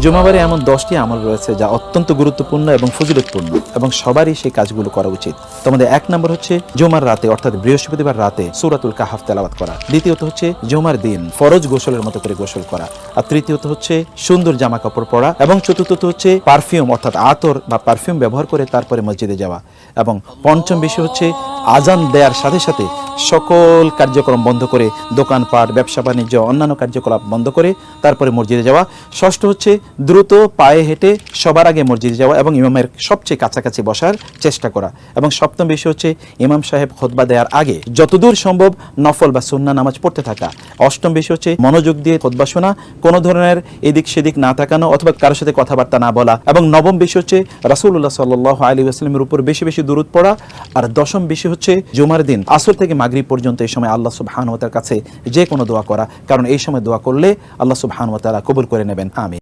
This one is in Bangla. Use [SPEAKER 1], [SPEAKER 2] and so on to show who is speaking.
[SPEAKER 1] জুমাবারে এমন 10টি আমল রয়েছে যা অত্যন্ত গুরুত্বপূর্ণ এবং ফজিলতপূর্ণ এবং সবারই সেই কাজগুলো করা উচিত। তোমাদের 1 নম্বর হচ্ছে জুমার রাতে অর্থাৎ বৃহস্পতিবার রাতে সূরাতুল কাহাফ তেলাওয়াত করা। দ্বিতীয়ত হচ্ছে জুমার দিন ফরজ গোসলের মতো করে গোসল করা। আর তৃতীয়ত হচ্ছে সুন্দর জামা কাপড় পরা এবং চতুর্থত হচ্ছে পারফিউম অর্থাৎ আতর বা পারফিউম ব্যবহার করে তারপরে মসজিদে যাওয়া। এবং পঞ্চম বিষয় হচ্ছে আজান দেওয়ার সাথে সাথে সকল কার্যক্রম বন্ধ করে দোকানপাট, ব্যবসা বাণিজ্য, অন্যান্য কার্যকলাপ বন্ধ করে তারপরে মসজিদে যাওয়া। ষষ্ঠ হচ্ছে দ্রুত পায়ে হেঁটে সবার আগে মসজিদে যাওয়া এবং ইমামের সবচেয়ে কাছাকাছি বসার চেষ্টা করা। এবং সপ্তম বিষয় হচ্ছে ইমাম সাহেব খুতবা দেওয়ার আগে যতদূর সম্ভব নফল বা সুন্নাহ নামাজ পড়তে থাকা। অষ্টম বিষয় হচ্ছে মনোযোগ দিয়ে খুতবা শোনা, কোনো ধরনের এদিক সেদিক না তাকানো অথবা কারোর সাথে কথাবার্তা না বলা। এবং নবম বিষয় হচ্ছে রাসূলুল্লাহ সাল্লাল্লাহু আলাইহি ওয়াসাল্লামের উপর বেশি বেশি দুরূদ পড়া। আর দশম বিষয় হচ্ছে জুমার দিন আসর থেকে মাগরিব পর্যন্ত এই সময় আল্লাহ সুবহানাহু ওয়া তাআলার কাছে যে কোনো দোয়া করা, কারণ এই সময় দোয়া করলে আল্লাহ সুবহানাহু ওয়া তাআলা কবুল করে নেবেন। আমিন।